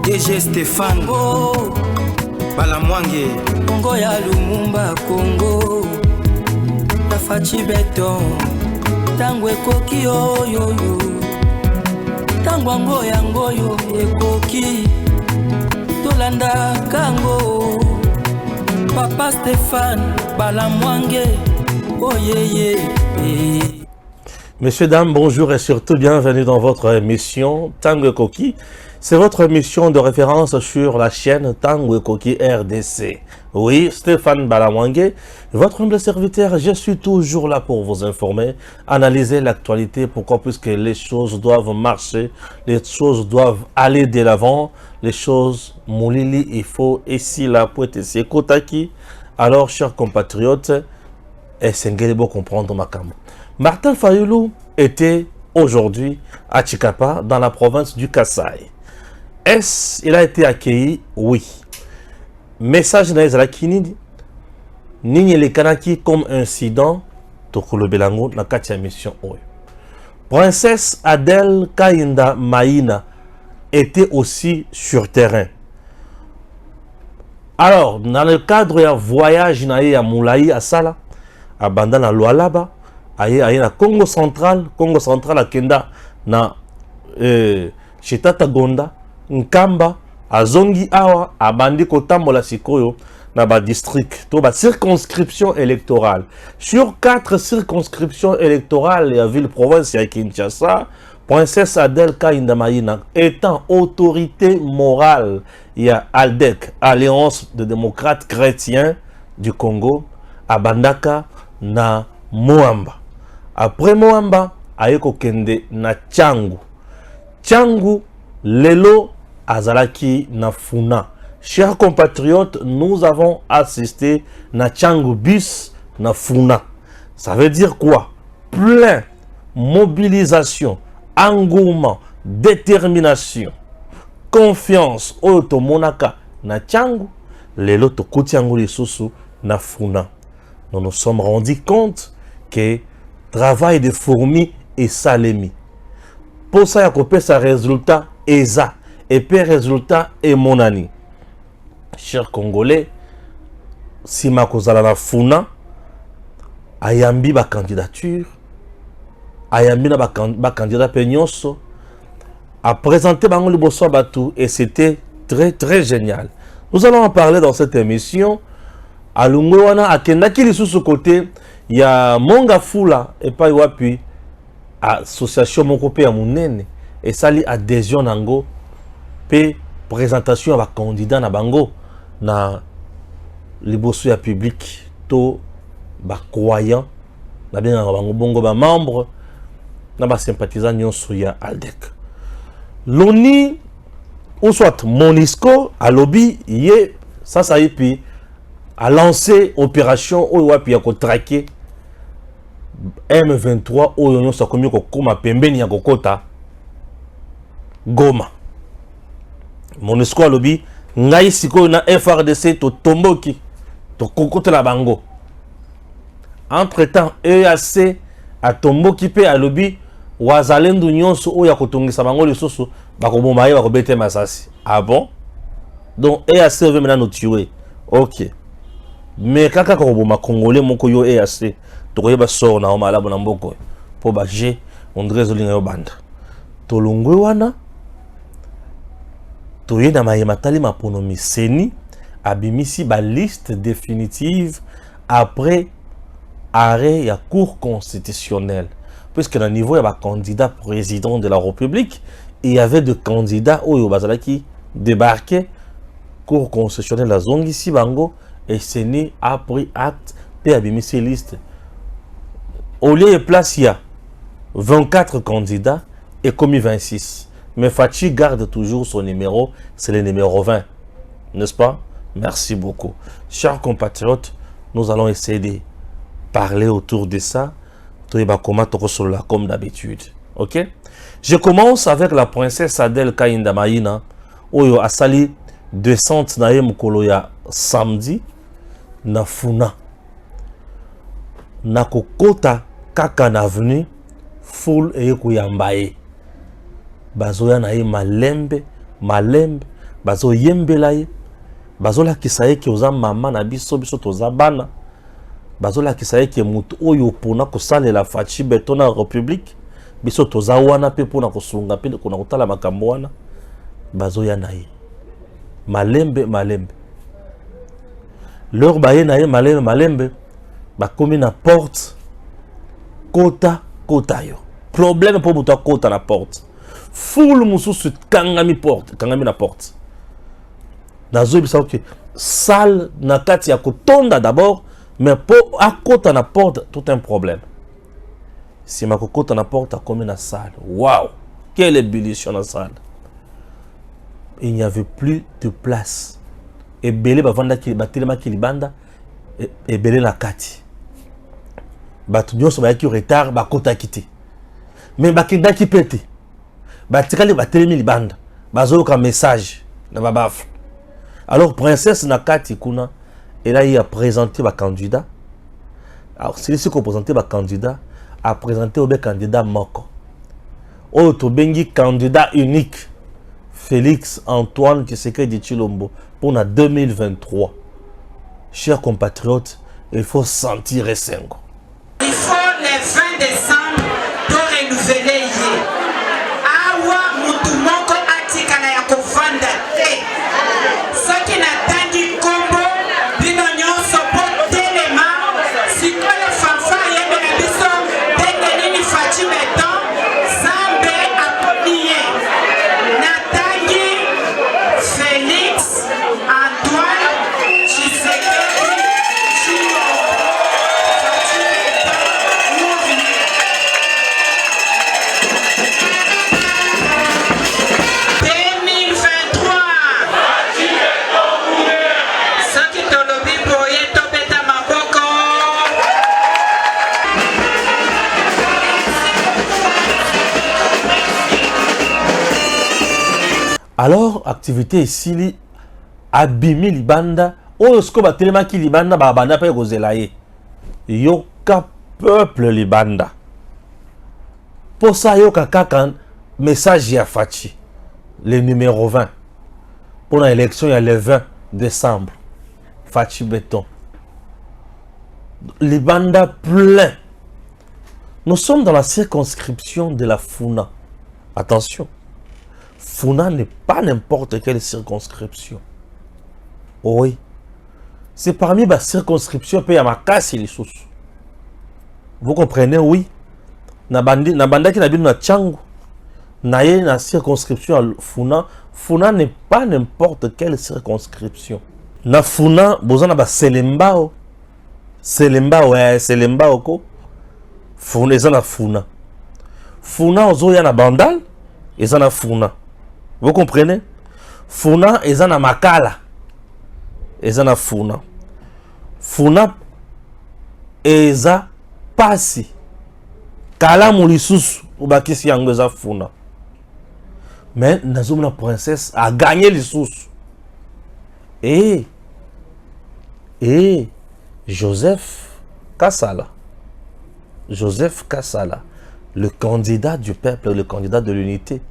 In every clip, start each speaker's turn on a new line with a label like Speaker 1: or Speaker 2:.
Speaker 1: DG Stéphane Congo Balamwange Congo ya Lumumba Congo Tafachi Beton Tango ekoki yo Tango yango yo ekoki Tolanda kango Papa Stéphane Balamwange Oh yeah.
Speaker 2: Messieurs, dames, bonjour et surtout bienvenue dans votre émission Tango Koki. C'est votre émission de référence sur la chaîne Tango Koki RDC. Oui, Stéphane Balamwange, votre humble serviteur, je suis toujours là pour vous informer, analyser l'actualité, pourquoi, puisque les choses doivent marcher, les choses doivent aller de l'avant, les choses, moulili, il faut ici, là, pour être ici, Kotaki. Alors, chers compatriotes, essayez de comprendre ma cam. Martin Fayulu était aujourd'hui à Chikapa, dans la province du Kasaï. Est-ce qu'il a été accueilli? Oui. Message d'Aizalakini, Nini le Kanaki comme incident, Tokolo Belango, na katia mission. Princesse Adèle Kainda Maïna était aussi sur terrain. Alors, dans le cadre du voyage à Moulaï, à Sala, à Bandana Lualaba, aye na Congo Central à Kenda, na Chitata Gonda, Nkamba, à Zongi Awa, à Bandi Kotambola Sikoyo, na ba district, to ba circonscription électorale. Sur 4 circonscriptions électorales, il y a ville-province, il y a Kinshasa, Princesse Adèle Kainda Maïna étant autorité morale, il y a ALDEC, Alliance de démocrates chrétiens du Congo, à Bandaka, na Moamba. Après Moamba, ayeko kende na Tchangu. Tchangu, lelo azalaki na Funa. Chers compatriotes, nous avons assisté na Tchangu bis na Funa. Ça veut dire quoi? Plein, mobilisation, engouement, détermination, confiance, oto monaka na Tchangu, lelo to kutiangu lisusu na Funa. Nous nous sommes rendus compte que travail de fourmi et salémi. Pour ça, il y a sa résultat ESA. Et puis résultat est mon année. Chers Congolais, si ma cause la Funa, ayambi ba candidature, ayambi na ba candidat penyonso, a présenté bango le bosso batou et c'était très génial. Nous allons en parler dans cette émission. À Lungwana, à Kendaki, sous ce côté, il y a Monga Fula et pas Wapi, association Mokopé à Mounene, et ça lit adhésion Nango, puis présentation à candidat na Bango, na libosu ya public, to ba croyant, na bien Bango Bongo ba membre, na ba sympathisant nyonso ya ALDEC. Loni, ou soit Monisco, à lobby, yé, ça y est, puis a lancé opération Owapi à traquer M23 Oyono Sakomi Kokoma Pembeni ya Kokota Goma. Monesco a lobby ngai siko na FRDC to tomboki to kokota la bango. Entre-temps EAC a tomboki pe a lobby wazalendo nyonso oya kotongisa bango lisusu bakoboma ye bakobete masasi. Ah bon? Donc EAC veut maintenant nous tuer. OK. Mais kaka koboma congolais moko yo EAC to koyeba sort na omala bona mboko po ba G André Zolinga yo banda to longwe wana to yena mayematali maponomi seni abimisi ba liste définitive après arrêt ya cour constitutionnelle, puisque dans le niveau il y a ba candidat président de la République, il y avait des candidats oyo bazalaki débarqué cour constitutionnelle la zongi si bango. Et Seni a pris acte et a mis ses listes. Au lieu de place, il y a 24 candidats et commis 26. Mais Fachi garde toujours son numéro, c'est le numéro 20. N'est-ce pas? Merci beaucoup. Chers compatriotes, nous allons essayer de parler autour de ça. Comme d'habitude. Ok? Je commence avec la princesse Adèle Kainda Maïna, Oyo Asali descente na Mukoloya samedi. Na Funa na kokota kaka na avenue full eye kuyambaye bazoya na ye malembe bazo yembela ye, bazo la kisaye ki oza mama na biso biso toza bana, bazo la kisaye ki mutu oyo pona ko salela Fachi Beton na République, biso toza wana pe pona ko sunga pe ko na kotala makambo wana, bazo ya na ye. Malembe malembe. Leur baye na ye malembe malembe, ba komi na porte kota kota yo. Problème pour mutu kota na porte. Foule mususu kangami porte, kangami na porte. Nazo bisa que salle na kati ya kotonda d'abord, mais pour à kota na porte tout un problème. Si ma kota na porte a comme na salle. Waouh, quelle ébullition dans la salle. Il n'y avait plus de place. Et belé bavanda ki batelema ki libanda et belé na kati. Batu nyonso ba ki retard ba kota kité. Mais ba kinda ki pété. Batikali batelemi libanda bazoka message na babaf. Alors princesse Nakati kuna elle a eu à présenter ba candidat. Alors celui-ci qui présenté ba candidat a présenté au candidat moko. Autre bengi candidat unique Félix Antoine Tshisekedi Tshilombo pour la 2023. Chers compatriotes, il faut sentir Sengo.
Speaker 3: Il faut le 20 décembre de renouveler.
Speaker 2: Alors, activité ici, abimi libanda, oyo sko ba telema ki libanda ba banda pe kozela ye. Yoka peuple libanda. Pour ça yoka kaka message ya Fachi, le numéro 20. Pour l'élection il y a le 20 décembre. Fachi Beton. Libanda plein. Nous sommes dans la circonscription de la Funa. Attention. Funa n'est pas n'importe quelle circonscription. Oui. C'est parmi les circonscriptions qui sont les sous. Vous comprenez, oui. Na banda qui n'a pas de Tchango. Na circonscription à Funa. Funa n'est pas n'importe quelle circonscription. Na Funa, vous avez Selembao. Selembao, ouais, Selembao ko. Funa, ils ont Funa. Funa, ils ont Bandal. Ils ont Funa. Vous comprenez? Funa est en Makala. Est en Funa. Funa est en Pasi. Kala Moulissus ou Bakisi Yangoza Funa. Mais la princesse a gagné les sous. Et Joseph Kassala. Joseph Kassala, le candidat du peuple, le candidat de l'unité.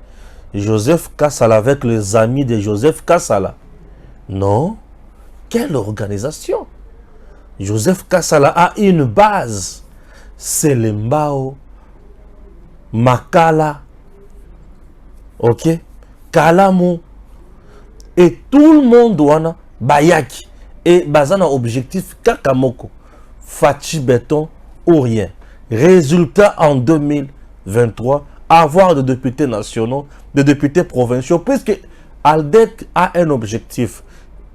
Speaker 2: Joseph Kassala avec les amis de Joseph Kassala. Non. Quelle organisation? Joseph Kassala a une base. C'est le Mbao, Makala, ok, Kalamu. Et tout le monde doit Bayaki. Et Bazana objectif Kakamoko. Fachi Beton ou rien. Résultat en 2023. Avoir des députés nationaux, des députés provinciaux, puisque Aldec a un objectif,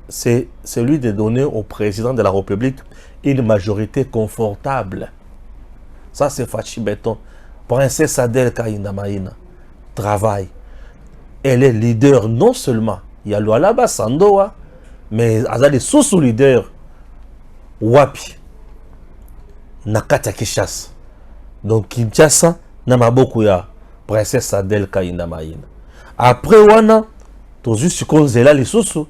Speaker 2: c'est celui de donner au président de la République une majorité confortable. Ça, c'est Fachi Beton. Princesse Adel Kaindamaïna travaille. Elle est leader non seulement, il y a Lualaba Sandoa, mais elle a des sous-leaders. Wapi. Nakata Kishas. Donc Kinshasa, Namaboku ya Princesse Adel Kaindamaïna. Après wana, to juste konzela les sous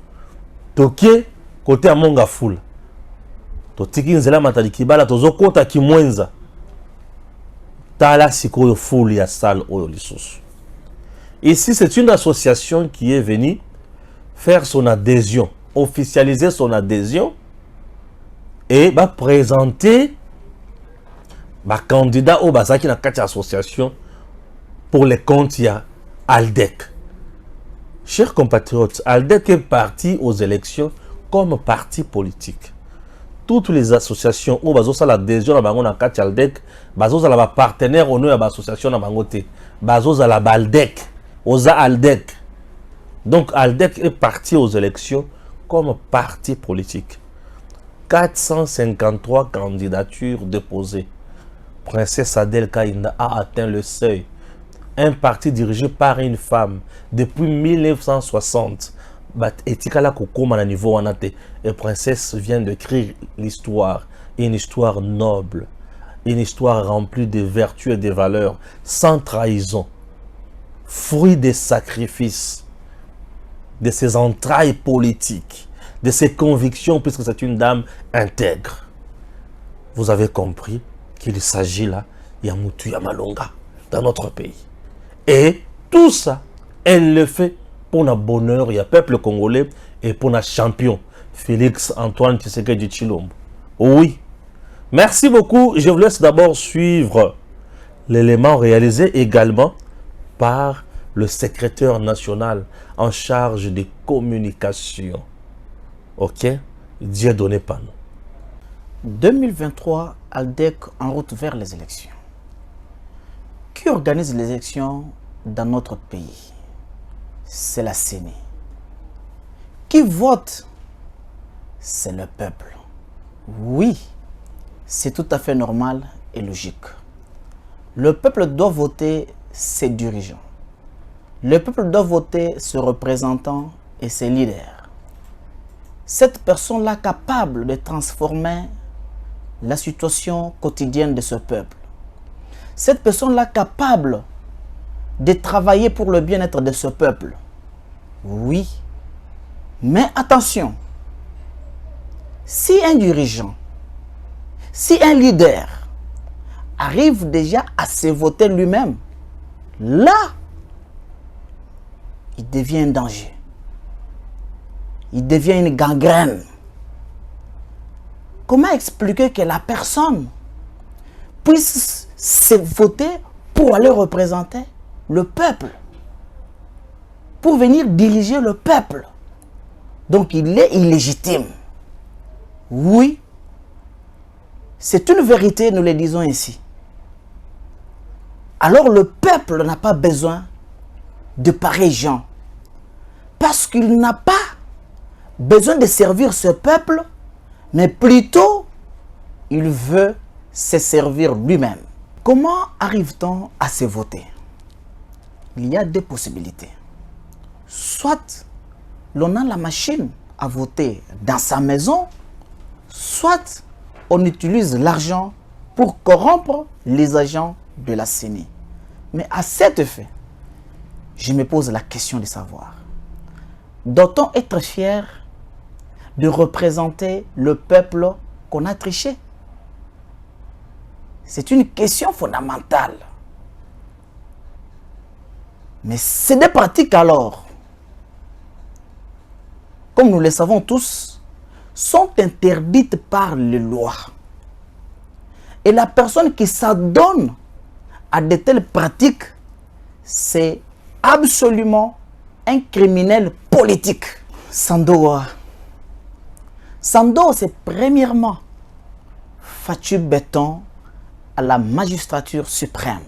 Speaker 2: tokie côté à Monga Foul. To tiki nzela matali kibala tozo kota kimwenza. Tala sikoyo foule ya salle oyo lisusu. Ici c'est une association qui est venue faire son adhésion, officialiser son adhésion et bah, présenter bah, candidat au Bazaki dans quatre associations pour les comptes, il y a ALDEC. Chers compatriotes, ALDEC est parti aux élections comme parti politique. Toutes les associations où bazo l'adhésion à bango na kati ALDEC, bazo la partenaire au nom de l'association na bangote, bazo la ALDEC, oza ALDEC. Donc ALDEC est parti aux élections comme parti politique. 453 candidatures déposées. Princesse Adèle Kaïnda a atteint le seuil. Un parti dirigé par une femme depuis 1960. Etikala kokoma na niveau wanate. Et Princesse vient d'écrire l'histoire. Une histoire noble. Une histoire remplie de vertus et de valeurs. Sans trahison. Fruit des sacrifices. De ses entrailles politiques. De ses convictions, puisque c'est une dame intègre. Vous avez compris qu'il s'agit là, Yamutu Yamalonga, dans notre pays. Et tout ça, elle le fait pour le bonheur, il y a peuple congolais et pour notre champion, Félix Antoine Tshisekedi Tshilombo. Oui. Merci beaucoup. Je vous laisse d'abord suivre l'élément réalisé également par le secrétaire national en charge des communications. Ok? Dieu donné pas nous.
Speaker 4: 2023, ALDEC en route vers les élections. Qui organise les élections dans notre pays? C'est la CENI. Qui vote? C'est le peuple. Oui, c'est tout à fait normal et logique. Le peuple doit voter ses dirigeants. Le peuple doit voter ses représentants et ses leaders. Cette personne-là capable de transformer la situation quotidienne de ce peuple. Cette personne-là capable de travailler pour le bien-être de ce peuple. Oui. Mais attention, si un dirigeant, si un leader arrive déjà à se voter lui-même, là, il devient un danger. Il devient une gangrène. Comment expliquer que la personne puisse se voter pour aller représenter le peuple, pour venir diriger le peuple? Donc il est illégitime. Oui, c'est une vérité, nous le disons ainsi. Alors le peuple n'a pas besoin de pareils gens, parce qu'il n'a pas besoin de servir ce peuple, mais plutôt, il veut se servir lui-même. Comment arrive-t-on à se voter? Il y a deux possibilités. Soit l'on a la machine à voter dans sa maison, soit on utilise l'argent pour corrompre les agents de la CENI. Mais à cet effet, je me pose la question de savoir, doit-on être fier de représenter le peuple qu'on a triché? C'est une question fondamentale. Mais ces deux pratiques alors, comme nous le savons tous, sont interdites par les lois. Et la personne qui s'adonne à de telles pratiques, c'est absolument un criminel politique. Sandoa. Sandoa, c'est premièrement Fatou Béton à la magistrature suprême.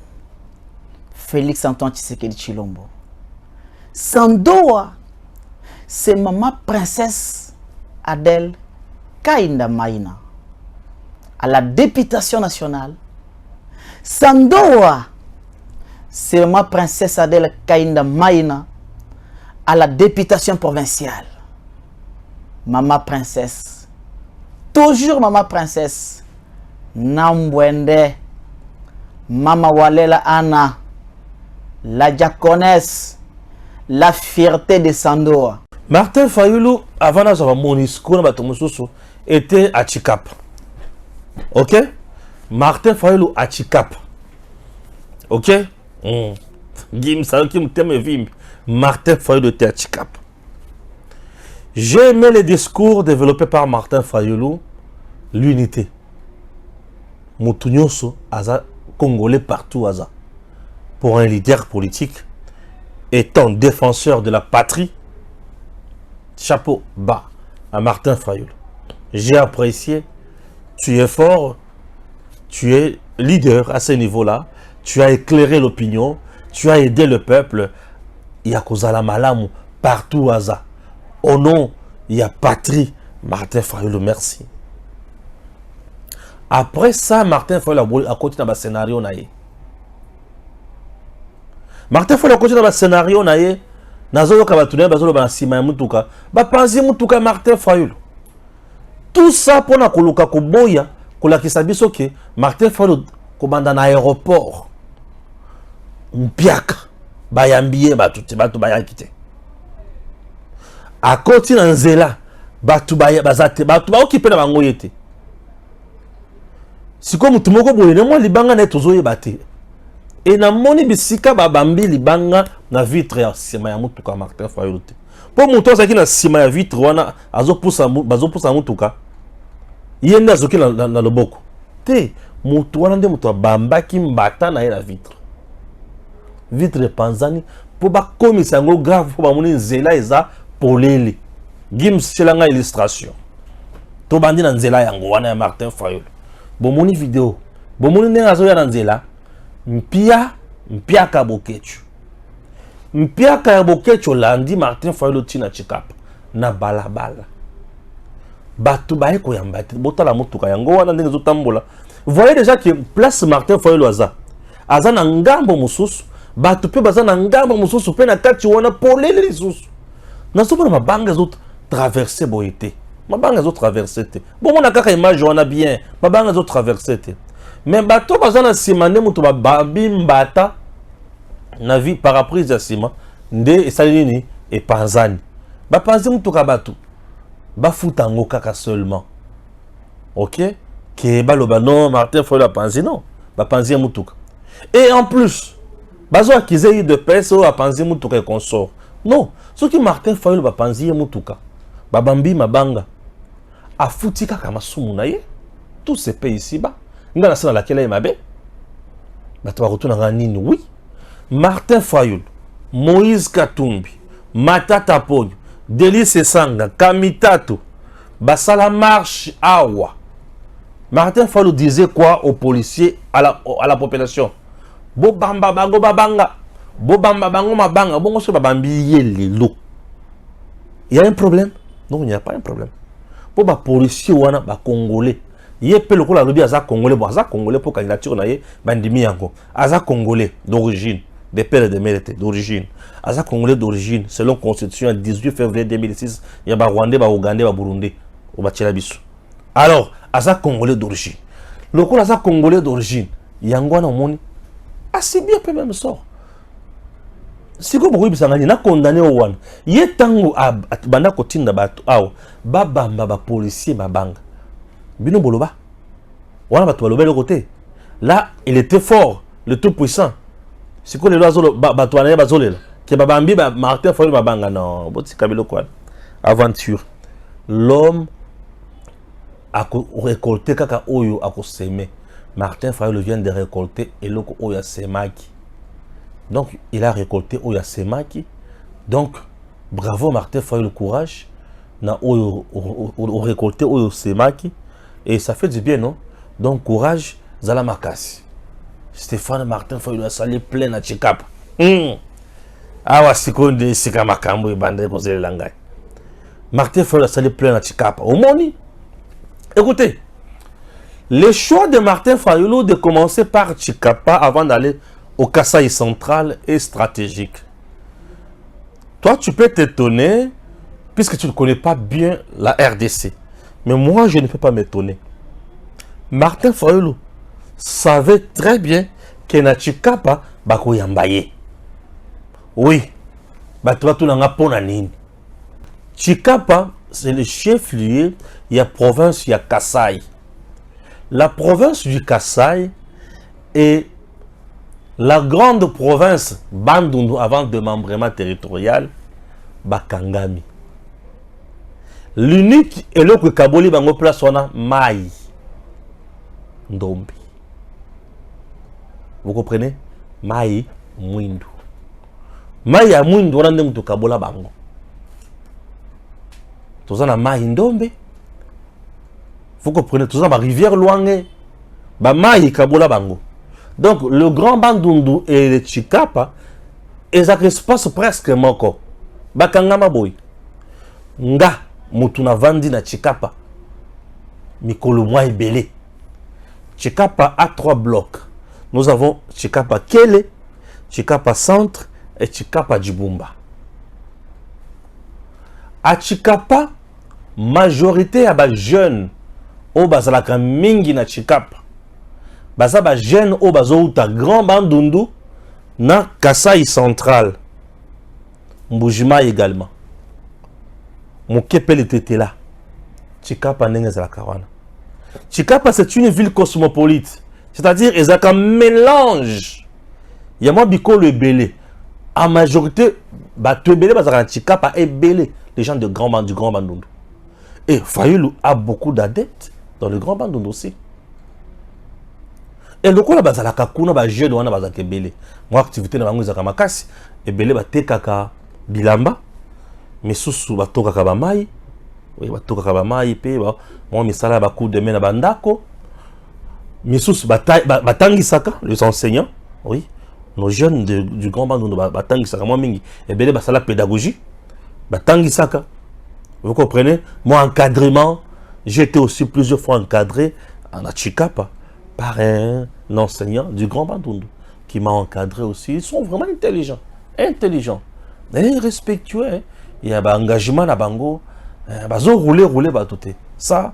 Speaker 4: Félix Antoine Tshisekedi Tshilombo. Sandoa, c'est maman princesse Adèle Kaïnda Maïna à la députation nationale. Sandoa, c'est maman princesse Adèle Kaïnda Maïna à la députation provinciale. Maman princesse, toujours maman princesse, Nambwende, Mama Walela Anna, la diaconesse, la fierté de Sandoa.
Speaker 2: Martin Fayulu, avant d'avoir Monisco, était à Chikap. Ok? Martin Fayulu à Chikap. Ok? Martin Fayulu était à Chikap. J'ai aimé les discours développés par Martin Fayulu, l'unité. Moutounyoso, Aza, Congolais partout, Aza. Pour un leader politique, étant défenseur de la patrie, chapeau bas à Martin Fayulu. J'ai apprécié, tu es fort, tu es leader à ce niveau-là, tu as éclairé l'opinion, tu as aidé le peuple, il y a Kozala Malamu partout, Aza. Au nom, il y a patrie. Martin Fayulu, merci. Après ça, Martin Fayulu a continué dans le scénario. Martin Fayulu a continué dans le scénario. Nazolo Kabatouné, Bazolo Bansima Mutuka. Bapanzi Mutuka, Martin Fayulu. Tout ça pour na koluka koboya, kolakisa biso ke Martin Fayulu komanda na aéroport. Mpiaka. Bayambiye batuti, batu bayakite. A koti na nzela batu bazate batu ba okipe na bango yete siko mutu moko boye ne mo libanga na tozoye bate e na moni bisika babambi libanga na vitre ya sima ya mutuka Martin Fayulu te po mutu azaki na sima ya vitre wana bazopusa mutuka yende azoki na loboko te mutu wana nde mutu abambaki mbata na ye na vitre panzani po bakomisa yango grave po bamoni nzela eza polele Gims chelanga illustration to bandi na nzela yango wana ya Martin Fayulu bomoni video bomoni ndenge azoya na nzela mpiaka bokechu mpiaka ya bokechu landi Martin Fayulu tina chikapa na balabala batu baye koyamba te botala mutuka yango wana ndenge zotambola voyez déjà que place Martin Fayulu aza na ngambo mususu batu pe baza na ngambo mususu pe na kati wana polele lisusu na sopo na mabanga zot traverser boité mabanga zot traverser te bon on a kaka image on a bien mabanga zot traverser te mais bato baza na simane mutu babambi mbata na vie paraprise ya sima nde esali nini epanzani bapanzi mutuka bato bafuta ngo kaka seulement ok ke baloba non Martin Fayulu apanzi non bapanzi mutuka et en plus bazo akize de pèse ou apanzi mutuka et consort non ce qui Martin Fayulu bapanzi mutuka babambi mabanga afuti kaka masumu na ye tout se paye ici bas nga na sala laquelle mabe bato retourna nganini oui Martin Fayulu Moïse Katumbi Matata Ponyo Delice Sanga Kamitato basala marche awa Martin Fayulu disait quoi aux policiers à la population bobamba bango babanga bobamba bango mabanga bongo so babambi yelelo il y a un problème non il n'y a pas un problème pour ba policier wana ba congolais ye pe lokola lobi aza congolais bon aza congolais pour candidature na ye bandimi yango aza congolais d'origine des pères et des mères d'origine aza congolais d'origine selon constitution 18 février 2006 ya ba rwandais ba ougandais ba burundais au batela biso alors aza congolais d'origine lokola aza congolais d'origine yango na moni assez bien peut même sort si ko bokoyi bisangani na condamné o wana ye tango banda kotinda bato awa babamba ba policier babanga bino boloba wana bato balobele côté là il était fort le tout puissant si ko le loazo bato wana bazolela ke babambi ba Martin Fayulu babanga non boti kabilo kwa aventure l'homme a récolté kaka oyo a semer Martin Fayulu vient de récolter et loko oyo semaki. Donc il a récolté oyo semaki. Donc bravo Martin Fayulu courage na oyo récolté oyo semaki et ça fait du bien non. Donc courage zala makasi. Stéphane Martin Fayulu a salé plein na chikapa. Awa sikonde sika makambo ibande kozele langai. Martin Fayulu a salé plein na chikapa. Omoni. Écoutez, le choix de Martin Fayulu de commencer par Chikapa avant d'aller au Kasaï central est stratégique. Toi, tu peux t'étonner puisque tu ne connais pas bien la RDC. Mais moi, je ne peux pas m'étonner. Martin Fayulu savait très bien que na Chikapa bako yambaye. Oui, batatu nanga pona nini. Chikapa, c'est le chef-lieu, il y a province, il y a Kasaï. La province du Kasaï est la grande province Bandundu avant de démembrement territorial Bakangami. l'unique eloko kaboli bango place wana mai ndombi. Vous comprenez? Mai mwindu. Mai ya mwindu wana nde mutu kabola bango. Tozana mai ndombe. Vous comprenez? Tozana ba rivière Luange. Ba mai kabola bango. Donc le Grand Bandundu et le Chikapa, ils espace presque moko. Bakanga maboy. Nga mutu na vandi na Chikapa. Mikolo mwa ebele. Chikapa a 3 blocs. Nous avons Chikapa Kele, Chikapa Centre et Chikapa Djibumba. À Chikapa, majorité à ba jeunes au bazalaka mingi na Chikapa. Baza ba jeunes au bazouta Grand Bandundu na Kasai Central. Mbujima également. Mokepele était là. Chikapa n'engezala kawana. Chikapa c'est une ville cosmopolite. C'est-à-dire, ils ont un mélange. Il y a moins bicolo et belé. En majorité, Chikapa et belé. Les gens du Grand Bandundu. Et Fayulu a beaucoup d'adeptes dans le Grand Bandundu aussi. Et le coup, là, la kakuna, ba jeune, wana bazake belé. Moi, activité na bango izaka makasi. Et belé, ba tekaka bilamba. Mais sous ba tokaka ba mai. Oui, ba tokaka ba mai, pe, ba, moi, misala ba coup de main na bandako. Missous Batangisaka, les enseignants, oui, nos jeunes du Grand Bandundu Batangisaka, moi mingi, et bien la pédagogie, Batangisaka, vous comprenez? Moi encadrement, j'ai été aussi plusieurs fois encadré en Chikapa par un enseignant du Grand Bandundu qui m'a encadré aussi. Ils sont vraiment intelligents, et respectueux. Hein. Il y a un engagement à Bango, bazo rouler tout. Ça,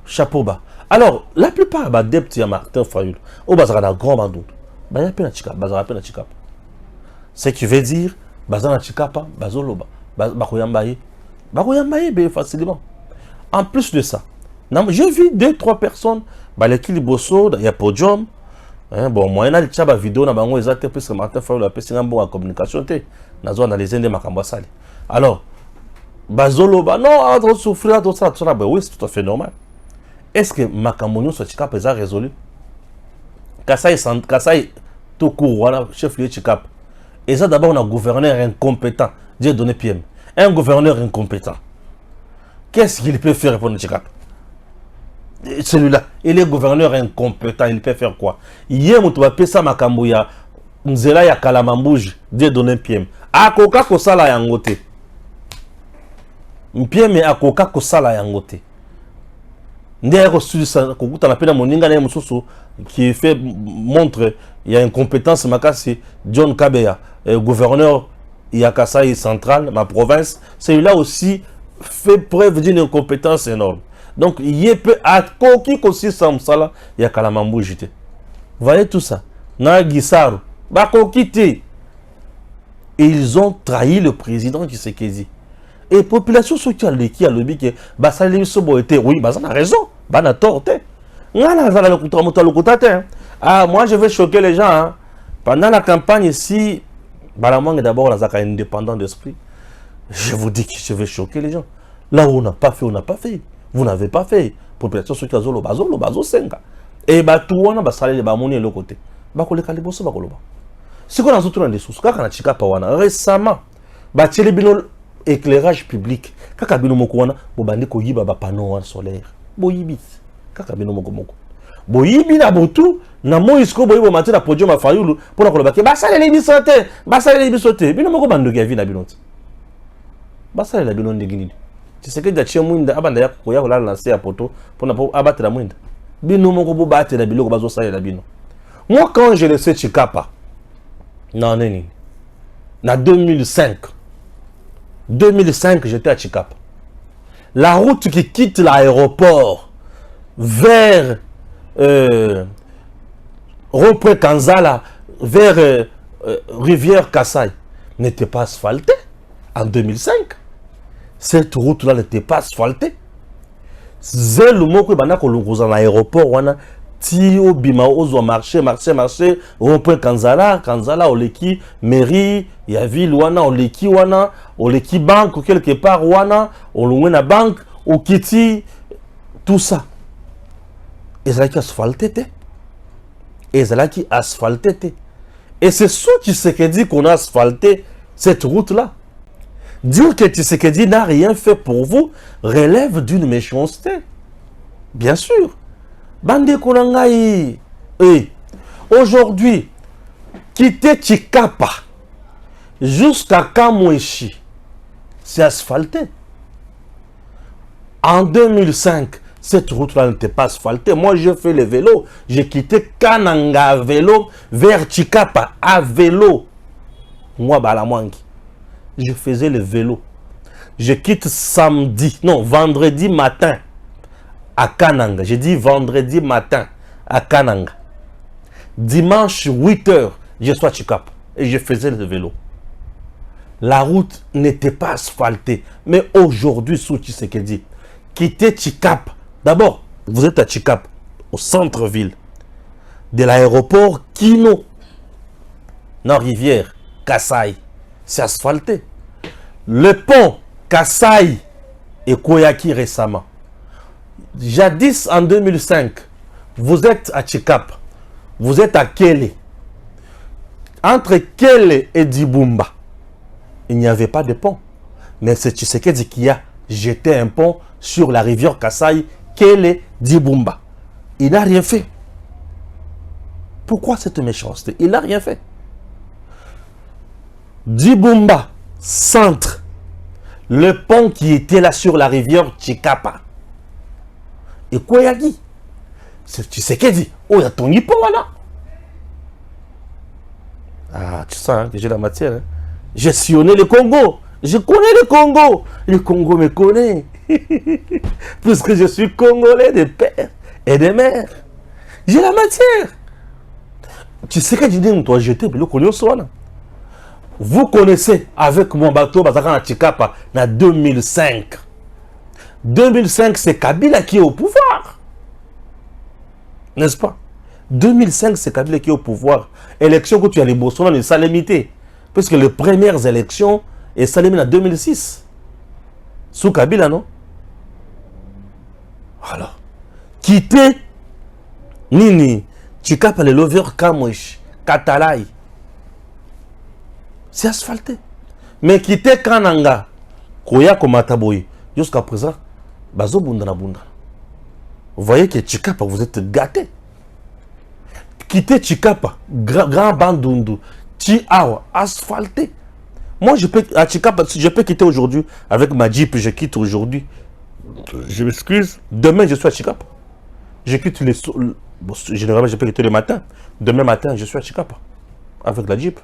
Speaker 2: chapeau bas. Alors, la plupart des adeptes de Martin Fayulu, au bazar Grand Bandundu, il y a peine à Chikapa. Ce qui veut dire, bazar na Chikapa, bazoloba, bakoyambaye facilement. En plus de ça, j'ai vu 2-3 personnes, l'équilibre bosso, il y a podium. Bon, moi, il y a des vidéos, ils ont été plus que Martin Fayulu, il a une bonne communication, ils ont analysé des makambasali. Alors, bazoloba, non, on doit souffrir, tout ça, oui, c'est tout à fait normal. Est-ce que Makamonio soit Chikapa est résolu? Kasai Tokou, chef de Chikapa. Et ça d'abord on a un gouverneur incompétent. Dieu donné PM. Un gouverneur incompétent. Qu'est-ce qu'il peut faire pour Chikapa? Celui-là, il est gouverneur incompétent, il peut faire quoi? Hier, on va payer ça Makamboya. Nzela ya Kalamambouj, Dieu donné PM. Akoka kosala yangote. PM akoka kosala yangote. Qui fait montre il y a une compétence makasi John Kabeya gouverneur Yakasai central ma province celui-là aussi fait preuve d'une compétence énorme donc il peut à koki kosi samsala Yakalamambou jité vous voyez tout ça na Gisaru bakokiti ils ont trahi le président Tshisekedi. Et population sociale qui a le bic, bah ça les sobo était oui, bah ça a raison, bah na torte. Ah moi je vais choquer les gens. Hein. Pendant la campagne ici, bah la mangue d'abord la zaka indépendant d'esprit. Je vous dis que je vais choquer les gens. Là où on n'a pas fait, on n'a pas fait. Vous n'avez pas fait. Population sociale zolo bazo senga. Et bah tout on a bah salé les bah moni le côté. Bah ko le kaliboso bah ko lo ba. C'est qu'on a surtout dans des sources. Quand on a Chikapa wana récemment, bah télé bino éclairage public kaka bino moko wana bobandi ko yiba ba panneau solaire boyibi kaka bino moko boyibi na botu na moisko boyibo matin na podium a Fayulu pona ko lobaki ba salele bisote bino moko bando ya vie na bino ba salele bino ndingini tiseke da chie mwinda abanda ya ko ya ko la lancer ya poto pona po abatela mwinda bino moko bo batela biloko bazo salela bino. Moi quand je le sais Chikapa non neni na 2005, j'étais à Chikapa. La route qui quitte l'aéroport vers Rond-Point Kanzala, vers Rivière Kasai, n'était pas asphaltée en 2005. Cette route-là n'était pas asphaltée. Zélo moko bana ko longoza l'aéroport wana ti obima ozo marché rond-point Kanzala oleki mairie ya ville wana oleki banque quelque part wana olongwe na banque okiti tout ça ezalaki asphalté te et c'est sous Tshisekedi qu'on a asphalté cette route là. Dire que Tshisekedi n'a rien fait pour vous relève d'une méchanceté. Bien sûr. Bande Konangai. Aujourd'hui, quitter Tshikapa jusqu'à Kamweshi, c'est asphalté. En 2005, cette route-là n'était pas asphaltée. Moi, j'ai fait le vélo. J'ai quitté Kananga à vélo vers Tshikapa à vélo. Moi, Balamwangi. Je faisais le vélo. Je quitte vendredi matin à Kananga. J'ai dit vendredi matin à Kananga. Dimanche 8h, je suis à Tshikapa et je faisais le vélo. La route n'était pas asphaltée. Mais aujourd'hui, sous Tshisekedi, quittez Tshikapa. D'abord, vous êtes à Tshikapa, au centre-ville de l'aéroport Kino, Nord-Rivière, Kasai. C'est asphalté. Le pont Kasai et Koyaki récemment. Jadis en 2005, vous êtes à Tshikapa, vous êtes à Kele. Entre Kele et Dibumba, il n'y avait pas de pont. Mais c'est Tshisekedi qui a jeté un pont sur la rivière Kasai, Kele, Dibumba. Il n'a rien fait. Pourquoi cette méchanceté? Il n'a rien fait. Dibumba, centre, le pont qui était là sur la rivière Tshikapa. Et Koyagi, tu sais qu'elle dit, oh, il y a ton hippon là. Ah, tu sens hein, que j'ai la matière. Hein. J'ai sillonné le Congo. Je connais le Congo. Le Congo me connaît. Puisque je suis Congolais de père et de mère. J'ai la matière. Tu sais qu'elle dit, on doit jeter le Congo Soana. Vous connaissez avec mon bateau Bazaka Tshikapa en 2005. 2005, c'est Kabila qui est au pouvoir. N'est-ce pas? 2005, c'est Kabila qui est au pouvoir. Élection que tu as les Botswana, les salémités. Parce que les premières élections, est salémé en 2006. Sous Kabila, non? Alors, quitter Nini, Tshikapa, le lover Kamwesh, Katalai. C'est asphalté. Mais quitter Kananga, Koya Komataboy, jusqu'à présent, Bazo Bundana Bunda. Vous voyez que Tshikapa, vous êtes gâtés. Quitter Tshikapa, grand Bandundu, Tiawa, asphalté. Moi, je peux, à Tshikapa, je peux quitter aujourd'hui avec ma Jeep, je quitte aujourd'hui. Je m'excuse. Demain, je suis à Tshikapa. Je quitte les. Généralement, je peux quitter le matin. Demain matin, je suis à Tshikapa. Avec la Jeep.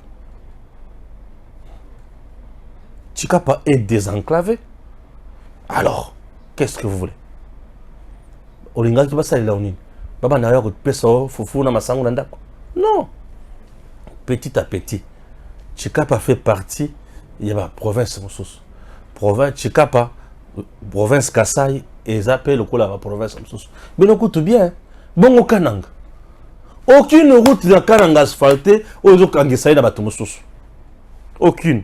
Speaker 2: Tshikapa est désenclavé. Alors, qu'est-ce que vous voulez? Olinga qui va salir là, Baba n'a rien de foufou na masango nandako. Non. Petit à petit, Tshikapa fait partie. Il y a la province Moussous. Province Tshikapa, province Kasai, et ils appellent le coup la province Moussous. Mais on écoute bien. Bon au Kananga. Aucune route de Kananga asphaltée aux autres Kangisaï na Moussous. Aucune.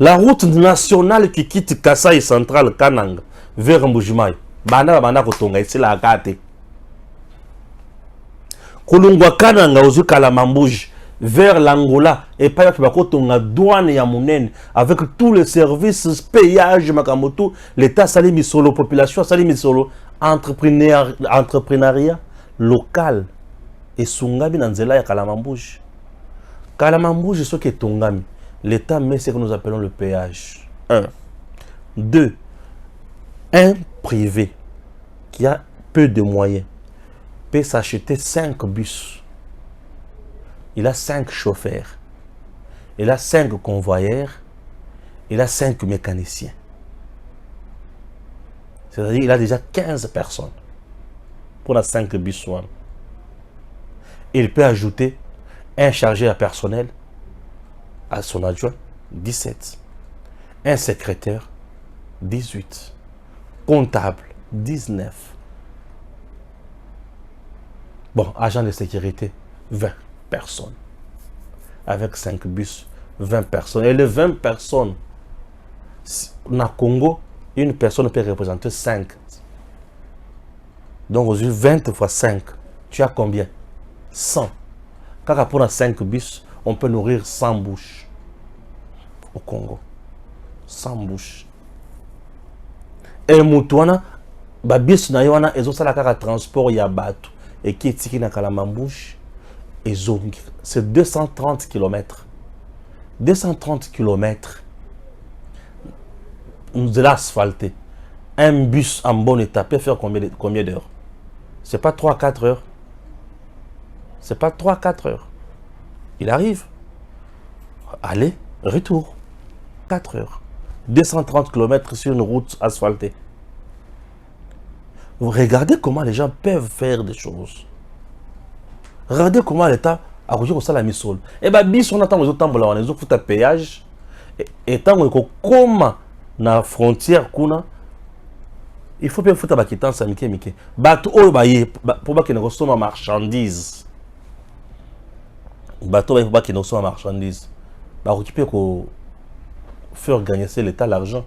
Speaker 2: La route nationale qui quitte Kasai central Kananga vers Mbujimai. Bana Kotonga, c'est la gâte. Kolungwa Kananga aux Kalamambouj vers l'Angola et pas Kotonga douane et Amunen avec tous les services, payage, Makamoto, l'État salimi solo, population salimi solo, entrepreneuriat local et Sungami Nanzela et Kalamambouj. Kalamambouj, c'est ce qui est Tongami. L'État met ce que nous appelons le péage. 1. 2. Un privé qui a peu de moyens peut s'acheter 5 bus. Il a 5 chauffeurs. Il a 5 convoyeurs. Il a 5 mécaniciens. C'est-à-dire qu'il a déjà 15 personnes pour la 5 bus. Il peut ajouter un chargé à personnel à son adjoint, 17. Un secrétaire, 18. Comptable, 19. Bon, agent de sécurité, 20 personnes. Avec 5 bus, 20 personnes. Et les 20 personnes, dans le Congo, une personne peut représenter 5. Donc, aujourd'hui, 20 fois 5, tu as combien? 100. Quand on a 5 bus, on peut nourrir 100 bouches au Congo. 100 bouches. Et Moutouana, bis na yoana, ils ont ça la transport yabato. Et qui est tiki na kalamambouche, et zongi. C'est 230 km. 230 km de l'asphalté. Un bus en bon état peut faire combien d'heures? C'est pas 3-4 heures. C'est pas 3-4 heures. Il arrive. Aller, retour. 4 heures. 230 km sur une route asphaltée. Vous regardez comment les gens peuvent faire des choses. Regardez comment l'État a reçu ça la mission. Et bien, bis on attend les autres temps, on a fait péage. Et tant qu'on comme na frontière kuna, il faut bien faire des quittance à Mickey. Bateau pour pas qu'il ne reçoive ma marchandise. Bateau pour pas qu'il ne reçoive ma marchandise. Bah récupérer qu'on faire gagner l'État l'argent.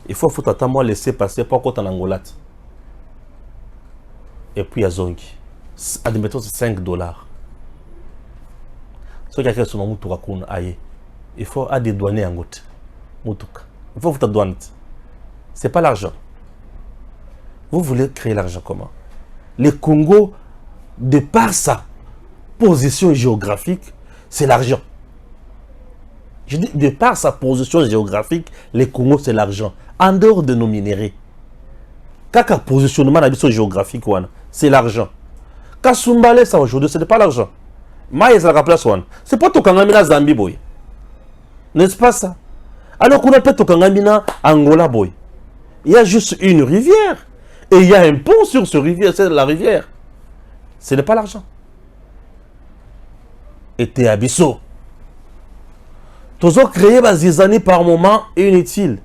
Speaker 2: Il faut attendre moi laisser passer pour qu'on en Angolate. Et puis il y a Zongi. Admettons c'est 5 $. Si quelqu'un sur mon moutoura qu'on aille, il faut dédouaner en goutte. Moutouka. Il faut vous douaner. C'est pas l'argent. Vous voulez créer l'argent comment? Le Congo, de par sa position géographique, c'est l'argent. Je dis, de par sa position géographique, le Congo, c'est l'argent. En dehors de nos minéraux. Quand le positionnement de la géographique, c'est l'argent. Quand Soumbale, ça aujourd'hui, ce n'est pas l'argent. Maïs à la place, c'est pas tout Kangamina Zambie, boy. N'est-ce pas ça? Alors qu'on appelle tout Kangamina Angola, boy. Il y a juste une rivière. Et il y a un pont sur ce rivière, c'est la rivière. Ce n'est pas l'argent. Et t'es abisso. Tous créé des années par moment inutiles.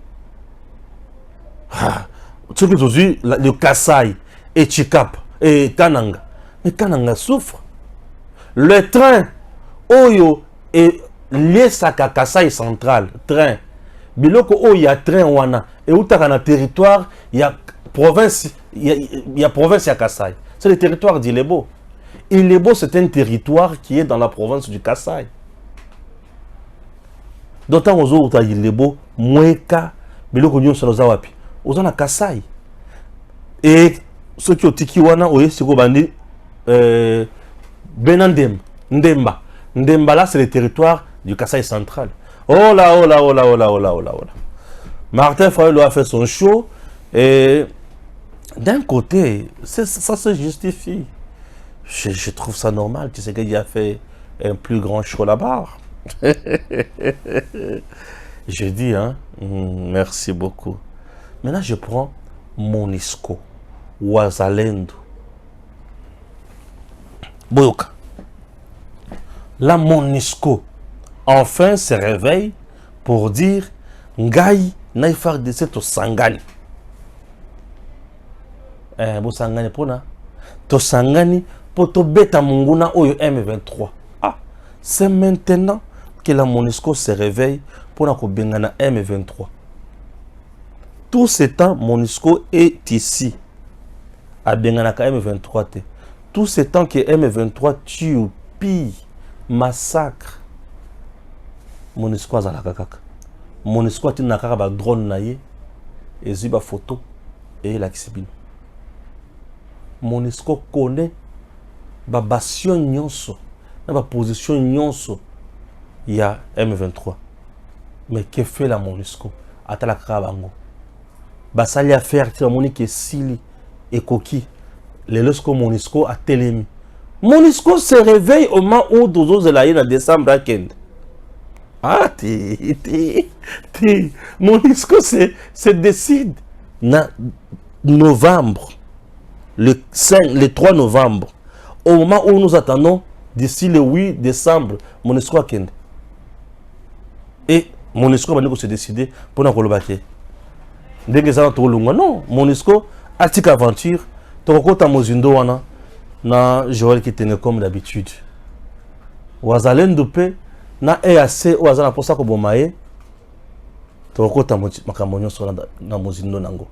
Speaker 2: Tu peux aujourd'hui le Kassai et Chikap et Kananga. Mais Kananga souffre. Le train Oyo est lié à Kassai central. Train. Biloko Oyo, il y a train wana. Et où tu as un territoire, il y a province, il y a province à Kassai. C'est le territoire d'Ilebo. Ilebo, c'est un territoire qui est dans la province du Kassai. D'autant aux autres, Ilebo, Mweka, Biloko Nyon Sanozawapi. Aux autres, Kassai. Et ceux qui ont Tikiwana, c'est Gobandi, Benandem, Ndemba. Ndemba, là, c'est le territoire du Kassai central. Oh là, oh là, oh là, oh là, oh là, oh là, oh là. Martin Fayulu a fait son show et d'un côté, ça se justifie. Je trouve ça normal. Tu sais qu'il a fait un plus grand show là-bas. Je dis, hein, merci beaucoup. Maintenant, je prends Monisco, Wazalendo, Boyoka. La Monisco, enfin, se réveille pour dire Ngai naifar de cette Sangani. Bo Sangani pona. To Sangani pour te bêta munguna oyo M23. Ah, c'est maintenant que la Monisco se réveille pour na ko bengana M23. Tout ce temps, Monisco est ici. À bengana ka M23 te. Tout ce temps que M23 tue, pille, massacre. Monisco azala kaka. Monisco ati na kaka ba drone na ye. Et ba photo et la kisibino. Monisco connaît ba bastion nyonso, na ba position nyonso. Il y a M23. Mais que fait la Monisco? Atala kaka bango. Basali affaire qui Monique et Sili et Koki. Les lorsque Monisco a télémi. Monisco se réveille au moment où Dozo Zelaïe en décembre à Kend. Ah, Monisco se décide en novembre, le 3 novembre, au moment où nous attendons d'ici le 8 décembre, Monisco à Kend. Et Monisco va se décider pour nous colobater. Non, Monisco a une aventure. Tokota Mozindo wana na Joël qui tenait comme d'habitude. Wazalendo pe na EAC wazana posa ko bomaye. Tokota makamonyo so na mozindo nango.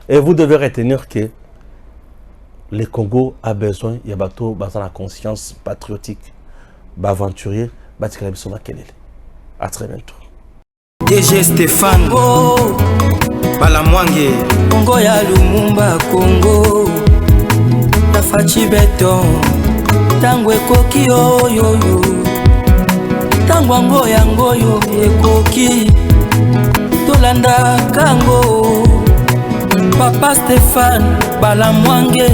Speaker 2: Et vous devez retenir que le Congo a besoin ya bato bazana conscience patriotique, aventurier, batikala biso makelele. À très bientôt.
Speaker 1: DG Stéphane Balamwange Congo ya Lumumba Congo Tafachi Beton Tangwe koki oyo Tangwango yango yo ekoki Tolanda kango Papa Stéphane Balamwange